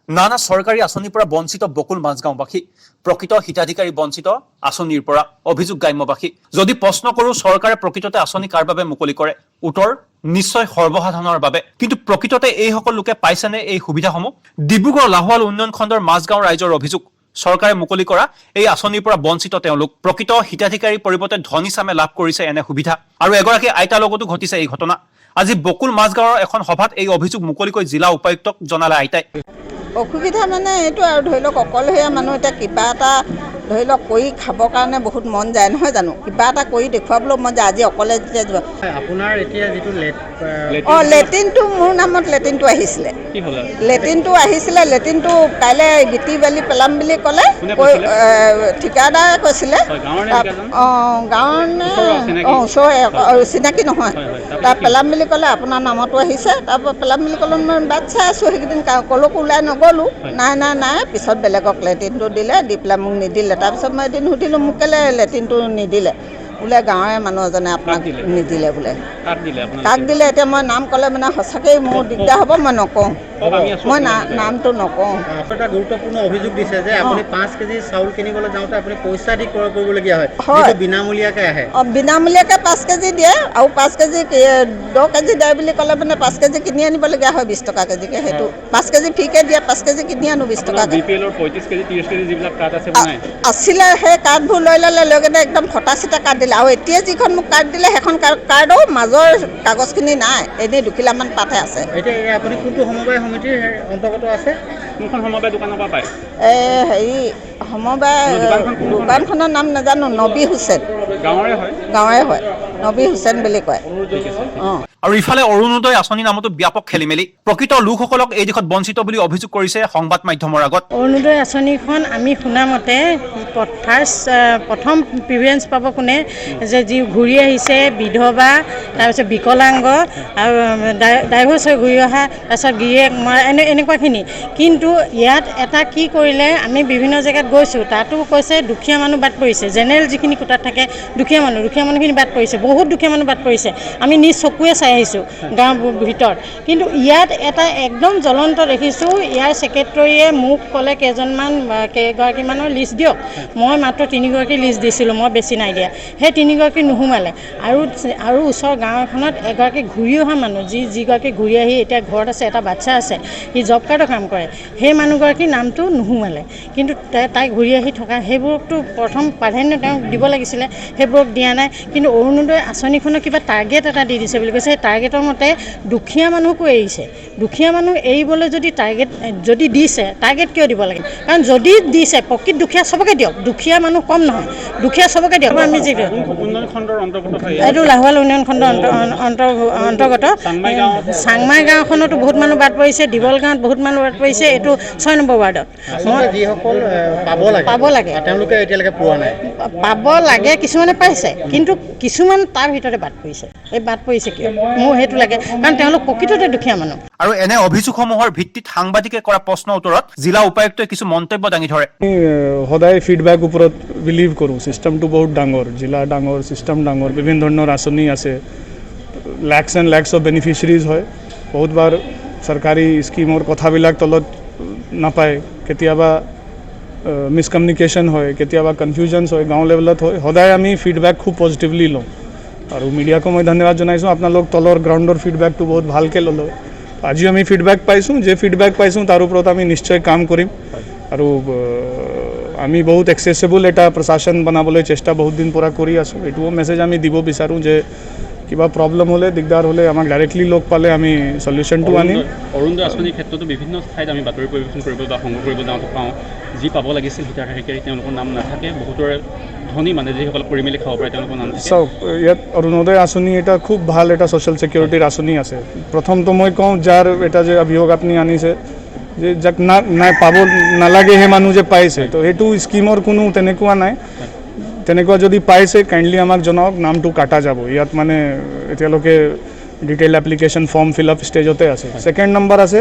নানা চৰকাৰী আঁচনিৰ পৰা বঞ্চিত বকুল মাজগাঁওবাসী প্ৰকৃত হিতাধিকাৰী বঞ্চিত আঁচনিৰ পৰা অভিযোগ গ্ৰাম্যবাসী যদি প্ৰশ্ন কৰোঁ চৰকাৰে প্ৰকৃততে আঁচনি কাৰ বাবে মুকলি কৰে উত্তৰ নিশ্চয় সৰ্বসাধাৰণৰ বাবে কিন্তু প্ৰকৃততে এইসকল লোকে পাইছেনে এই সুবিধাসমূহ ডিব্ৰুগড় লাহোৱাল উন্নয়ন খণ্ডৰ মাজগাঁও ৰাইজৰ অভিযোগ চৰকাৰে মুকলি কৰা এই আঁচনিৰ পৰা বঞ্চিত তেওঁলোক প্ৰকৃত হিতাধিকাৰীৰ পৰিৱৰ্তে ধনী চামে লাভ কৰিছে এনে সুবিধা আৰু এগৰাকী আইতাৰ লগতো ঘটিছে এই ঘটনা আজি বকুল মাজগাঁৱৰ এখন সভাত এই অভিযোগ মুকলিকৈ জিলা উপায়ুক্তক জনালে আইতাই অসুবিধা মানে এইটো আৰু ধৰি লওক অকলশৰীয়া মানুহ এতিয়া কিবা এটা ধৰি লওক কৰি খাবৰ কাৰণে বহুত মন যায় নহয় জানো কিবা এটা কৰি দেখুৱাবলৈ মন যায় আজি অকলে যেতিয়া যোৱা আপোনাৰ এতিয়া যিটো লেট্ৰিনটো মোৰ নামত লেট্ৰিনটো আহিছিলে লেট্ৰিনটো কাইলৈ গিটি বালি পেলাম বুলি ক'লে ঠিকাদাৰে কৈছিলে গাঁৱৰ ওচৰৰে চিনাকি নহয় তাত পেলাম বুলি ক'লে আপোনাৰ নামতো আহিছে তাৰপৰা পেলাম বুলি ক'লে মই বাট চাই আছোঁ সেইকেইদিন ক'লৈকো ওলাই নগ'লোঁ নাই পিছত বেলেগক লেট্ৰিনটো দিলে দি পেলাই মোক নিদিলে তাৰপিছত মই এদিন সুধিলোঁ মোক কেলৈ লেট্ৰিনটো নিদিলে বোলে গাঁৱৰে মানুহ এজনে আপোনাক নিদিলে বোলে কাক দিলে এতিয়া মই নাম ক'লে মানে সঁচাকৈ মোৰ দিগদাৰ হ'ব মই নকওঁ মই নামটো নকওঁ এটা গুৰুত্বপূৰ্ণ অভিযোগ দিছে যে আপুনি 5 কেজি চাউল কিনিবলৈ যাওঁতে আপুনি পইচা দি ক্ৰয় কৰিবলগীয়া হয় বিনামূলীয়াকৈ আহে বিনামূলীয়াকৈ 5 কেজি দিয়ে আৰু 5 কেজি 10 কেজি দিয়ে বুলি ক'লে মানে 5 কেজি কিনি আনিবলগীয়া হয় 20 টকা কেজিকৈ সেইটো 5 কেজি ফ্ৰীকৈ দিয়ে 5 কেজি কিনি আনো 20 টকা আছিলে সেই কাৰ্ডবোৰ লৈ কেনে একদম ফটা চিটা কাৰ্ড দিলে আৰু এতিয়া যিখন মোক কাৰ্ড দিলে সেইখন কাৰ্ডৰ মাজৰ কাগজখিনি নাই এনেই দুখিলামান পাতহে আছে এতিয়া আপুনি কোনটো সমবায় সমিতিৰ অন্তৰ্গত আছে কোনখন সমবায় দোকানৰ পৰা পায় হেৰি সমবায় দোকানখনৰ নাম নাজানো নবী হুছেইন গাঁৱৰে হয় নবী হুছেইন বুলি কয় আৰু ইফালে অৰুণোদয় আঁচনি নামতো ব্যাপক খেলিমেলি প্ৰকৃত লোকসকলক এই দিশত বঞ্চিত বুলি অভিযোগ কৰিছে সংবাদ মাধ্যমৰ আগত অৰুণোদয় আঁচনিখন আমি শুনামতে প্ৰথম প্ৰিফাৰেঞ্চ পাব কোনে যে যি ঘূৰি আহিছে বিধৱা তাৰপিছত বিকলাংগ আৰু ডাইভৰ্চ হৈ ঘূৰি অহা তাৰপিছত গিৰিয়েক মৰা এনেকুৱাখিনি কিন্তু ইয়াত এটা কি কৰিলে আমি বিভিন্ন জেগাত গৈছোঁ তাতো কৈছে দুখীয়া মানুহ বাদ পৰিছে জেনেৰেল যিখিনি কোটাত থাকে দুখীয়া মানুহখিনি বাদ পৰিছে বহুত দুখীয়া মানুহ বাদ পৰিছে আমি নিজ চকুৱে চাই আহিছোঁ গাঁৱৰ ভিতৰত কিন্তু ইয়াত এটা একদম জ্বলন্ত দেখিছোঁ ইয়াৰ ছেক্ৰেটৰীয়ে মোক ক'লে কেইগৰাকীমানৰ লিষ্ট দিয়ক মই মাত্ৰ 3গৰাকী লিষ্ট দিছিলোঁ মই বেছি নাই দিয়া সেই 3গৰাকী নোসোমালে আৰু ওচৰ গাঁও এখনত এগৰাকী ঘূৰি অহা মানুহ যিগৰাকী ঘূৰি আহি এতিয়া ঘৰত আছে এটা বাচ্ছা আছে সি জব কাৰ্ডৰ কাম কৰে সেই মানুহগৰাকীৰ নামটো নোসোমালে কিন্তু তাই ঘূৰি আহি থকা সেইবোৰকতো প্ৰথম প্ৰাধান্য তেওঁক দিব লাগিছিলে সেইবোৰক দিয়া নাই কিন্তু অৰুণোদয় আঁচনিখনৰ কিবা টাৰ্গেট এটা দি দিছে বুলি কৈছে সেই টাৰ্গেটৰ মতে দুখীয়া মানুহকো এৰিছে দুখীয়া মানুহ এৰিবলৈ যদি দিছে টাৰ্গেট কিয় দিব লাগে কাৰণ যদি দিছে প্ৰকৃত দুখীয়া চবকে দিয়ক দুখীয়া মানুহ কম নহয় দুখীয়া চবকে দিয়ক আমি যি এইটো লাহোৱাল উন্নয়ন খণ্ডৰ অন্তৰ্গত চাংমাই গাঁওখনতো বহুত মানুহ বাদ পৰিছে দিবল গাঁৱত বহুত মানুহ বাদ পৰিছে এইটো 6 নম্বৰ ৱাৰ্ডত যিসকল পাব লাগে তেওঁলোকে এতিয়ালৈকে পোৱা নাই পাব লাগে কিছুমানে পাইছে কিন্তু কিছুমান তাৰ ভিতৰতে বাদ পৰিছে এই বাদ পৰিছে কিয় মোৰ সেইটো লাগে কাৰণ তেওঁলোক প্ৰকৃততে দুখীয়া মানুহ আৰু এনে অভিযোগসমূহৰ ভিত্তিত সাংবাদিকে কৰা প্ৰশ্নৰ উত্তৰত জিলা উপায়ুক্তই কিছু মন্তব্য দাঙি ধৰে সদায় ফিডবেক ওপৰত বিলিভ কৰোঁ চিষ্টেমটো বহুত ডাঙৰ জিলা ডাঙৰ চিষ্টেম ডাঙৰ বিভিন্ন ধৰণৰ আঁচনি আছে lakhs and lakhs of beneficiaries হয় বহুতবাৰ চৰকাৰী স্কিমৰ কথাবিলাক তলত নাপায় কেতিয়াবা মিছকমিউনিকেশ্যন হয় কেতিয়াবা কনফিউজনছ হয় গাঁও লেভেলত হয় সদায় আমি ফিডবেক খুব পজিটিভলি লওঁ আৰু মিডিয়াকো মই ধন্যবাদ জনাইছোঁ আপোনালোক তলৰ গ্ৰাউণ্ডৰ ফিডবেকটো বহুত ভালকৈ ল'লোঁ আজিও আমি ফিডবেক পাইছোঁ তাৰ ওপৰত আমি নিশ্চয় কাম কৰিম আৰু আমি বহুত এক্সেচেবল এটা প্ৰশাসন বনাবলৈ চেষ্টা বহুত দিন পৰা কৰি আছোঁ এইটোও মেছেজ আমি দিব বিচাৰোঁ যে কিবা প্ৰব্লেম হ'লে দিগদাৰ হ'লে আমাক ডাইৰেক্টলি লগ পালে আমি সলিউশ্যনটো আনিম অৰুণোদয় আঁচনিৰ ক্ষেত্ৰতো বিভিন্ন ঠাইত আমি বাতৰি পৰিৱেশন কৰিব বা সংগ্ৰহ কৰিব যাওঁতে পাওঁ যি পাব লাগিছিল হিতাধিকাৰী তেওঁলোকৰ নাম নাথাকে বহুতৰে ধনী মানে যিসকল কৰি মেলি খাব পাৰে তেওঁলোকৰ নাম চাওক ইয়াত অৰুণোদয় আঁচনি এটা খুব ভাল এটা ছ'চিয়েল ছিকিউৰিটিৰ আঁচনি আছে প্ৰথমটো মই কওঁ যাৰ এটা যে অভিযোগ আপুনি আনিছে যে যাক নাই পাব নালাগে সেই মানুহ যে পাইছে তো সেইটো স্কিমৰ কোনো তেনেকুৱা নাই তেনেকুৱা যদি পাইছে কাইণ্ডলি আমাক জনাওক নামটো কাটা যাব ইয়াত মানে এতিয়ালৈকে detail application form fill up ষ্টেজতে আছে ছেকেণ্ড নম্বৰ আছে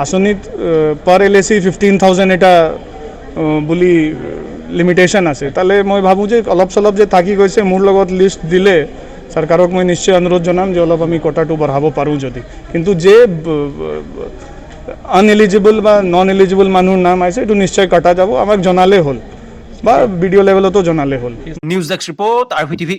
আঁচনিত পাৰ LAC 15,000 এটা বুলি লিমিটেশ্যন আছে তালৈ মই ভাবোঁ যে অলপ চলপ যে থাকি গৈছে মোৰ লগত লিষ্ট দিলে চৰকাৰক মই নিশ্চয় অনুৰোধ জনাম যে অলপ আমি কোটাটো বঢ়াব পাৰোঁ যদি কিন্তু যে আনএলিজিবল বা নন এলিজিবল মানুহৰ নাম আহিছে এইটো নিশ্চয় কটা যাব, আমাক জনালে হ'ল বা ভিডিঅ' লেভেলতো জনালে হ'ল। News desk report RVTV।